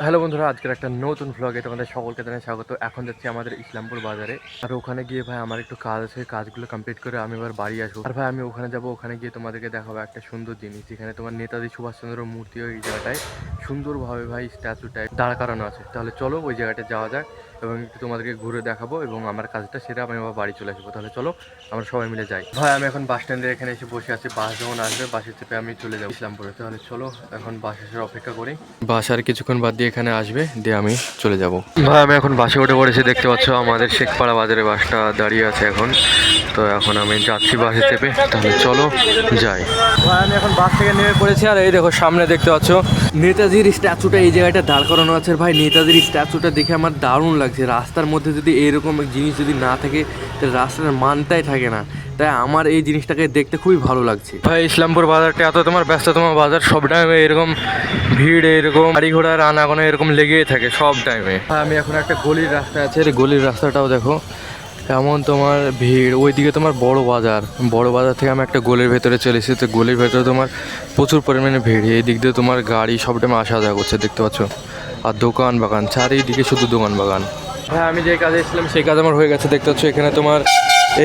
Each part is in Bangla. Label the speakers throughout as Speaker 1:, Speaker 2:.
Speaker 1: হ্যালো বন্ধুরা, আজকের একটা নতুন ভ্লগে তোমাদের সকলকে জানাই স্বাগত। এখন যাচ্ছি আমাদের ইসলামপুর বাজারে। আর ওখানে গিয়ে ভাই আমার একটু কাজ আছে, কাজগুলো কমপ্লিট করে আমি এবার বাড়ি আসবো। আর ভাই আমি ওখানে যাব, ওখানে গিয়ে তোমাদেরকে দেখাবো একটা সুন্দর জিনিস, যেখানে তোমার নেতাজি সুভাষচন্দ্র মূর্তি ওই জায়গাটায় সুন্দরভাবে ভাই স্ট্যাচুটায় দাঁড় করানো আছে। তাহলে চলো ওই জায়গাটা যাওয়া যাক এবং একটু তোমাদেরকে ঘুরে দেখাবো এবং আমার কাজটা সেরে আমি আবার বাড়ি চলে আসবো। তাহলে চলো আমরা সবাই মিলে যাই। ভাই আমি এখন বাস স্ট্যান্ডের এখানে এসে বসে আছি, বাস যখন আসবে বাসে চেপে আমি চলে যাবো ইসলামপুরে। তাহলে চলো এখন বাস আসার অপেক্ষা করি। বাস আর কিছুক্ষণ বাদ দিয়ে এখানে আসবে, দিয়ে আমি চলে যাব। ভাই আমি এখন বাসে উঠে পড়েছি, দেখতে পাচ্ছ আমাদের শেখপাড়া বাজারে বাসটা দাঁড়িয়ে আছে এখন। তো এখন আমি যাচ্ছি বাসে চেপে, তাহলে চলো যাই। ভাই আমি এখন বাস থেকে নেমে পড়েছি, আর এই দেখো সামনে দেখতে পাচ্ছ নেতাজির স্ট্যাচুটা এই জায়গাটা দাঁড় করানো আছে। ভাই নেতাজির স্ট্যাচুটা দেখে আমার দারুণ লাগছে। রাস্তার মধ্যে যদি এরকম জিনিস যদি না থাকে তাহলে রাস্তার মানটাই থাকে না। তাই আমার এই জিনিসটাকে দেখতে খুবই ভালো লাগছে। ভাই ইসলামপুর বাজারটা এত তোমার ব্যস্ততম বাজার, সব টাইমে এরকম ভিড়, এরকম গাড়ি ঘোড়ার আনাগোনা এরকম লেগেই থাকে সব টাইমে। আমি এখন একটা গলির রাস্তা আছে, গলির রাস্তাটাও দেখো এমন তোমার ভিড়। ওইদিকে তোমার বড় বাজার, বড় বাজার থেকে আমি একটা গলির ভেতরে চলে এসেছি। তো গলির ভেতরে তোমার প্রচুর পরিমাণে ভিড়, এই দিক দিয়ে তোমার গাড়ি সব টাইমে আসা যাওয়া করছে, দেখতে পাচ্ছ। আর দোকান বাগান চারিদিকে শুধু দোকান বাগান। হ্যাঁ আমি যে কাজে এসেছিলাম সেই কাজ আমার হয়ে গেছে, দেখতে পাচ্ছ। এখানে তোমার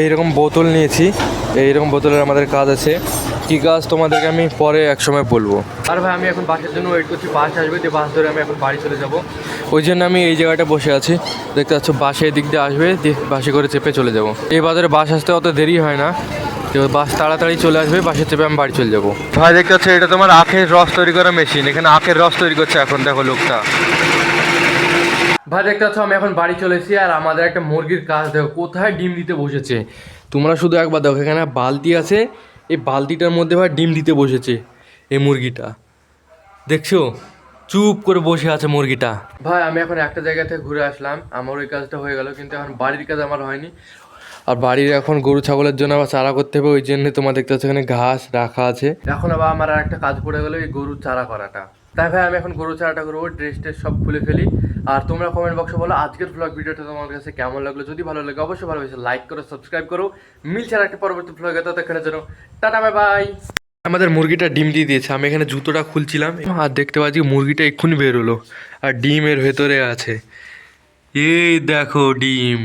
Speaker 1: এইরকম বোতল নিয়েছি, এইরকম বোতলের আমাদের কাজ আছে। কী কাজ তোমাদেরকে আমি পরে এক সময় বলবো। আর ভাই আমি এখন বাসের জন্য ওয়েট করছি, বাস আসবে, দিয়ে বাস ধরে আমি এখন বাড়ি চলে যাব। ওই জন্য আমি এই জায়গাটা বসে আছি, দেখতে পাচ্ছ। বাসে এদিক দিয়ে আসবে, দিয়ে বাসে করে চেপে চলে যাব। এই বাজারে বাস আসতে অত দেরি হয় না, তো বাস তাড়াতাড়ি চলে আসবে, বাসে চেপে আমি বাড়ি চলে যাবো। ভাই দেখতে পাচ্ছ এটা তোমার আখের রস তৈরি করা মেশিন, এখানে আখের রস তৈরি করছে এখন, দেখো লোকটা। ভাই দেখতে পাচ্ছ আমি এখন বাড়ি চলে এসেছি, আর আমাদের একটা মুরগির কাজ দেখো কোথায় ডিম দিতে বসেছে। তোমরা শুধু একবার দেখো, এখানে বালতি আছে, এই বালতিটার মধ্যে ভাই ডিম দিতে বসেছে এই মুরগিটা, দেখছো চুপ করে বসে আছে মুরগিটা। ভাই আমি এখন একটা জায়গা থেকে ঘুরে আসলাম, আমার ওই কাজটা হয়ে গেল, কিন্তু এখন বাড়ির কাজ আমার হয়নি। আর বাড়ির এখন গরু ছাগলের জন্য আবার চারা করতে হবে, ওই জন্য তোমার দেখতে পাচ্ছ এখানে ঘাস রাখা আছে। এখন আবার আমার আর একটা কাজ পড়ে গেলো, এই গরুর চারা করাটা। তাই ভাই আমি এখন গরু চারাটা করবো, ড্রেস ট্রেস সব খুলে ফেলি। আর তোমরা কমেন্ট বক্সে বলো আজকের ব্লগ ভিডিওটা তোমার কাছে কেমন লাগলো। যদি ভালো লাগে অবশ্যই ভালোবেসে লাইক করো, সাবস্ক্রাইব করো। মিলছে আর একটা পরবর্তী ব্লগে, ততক্ষণের জন্য টাটা বাই বাই। আমাদের মুরগিটা ডিম দিয়ে দিয়েছে, আমি এখানে জুতোটা খুলছিলাম আর দেখতে পাচ্ছি মুরগিটা এক্ষুনি বেরোলো আর ডিম এর ভেতরে আছে। এই দেখো ডিম।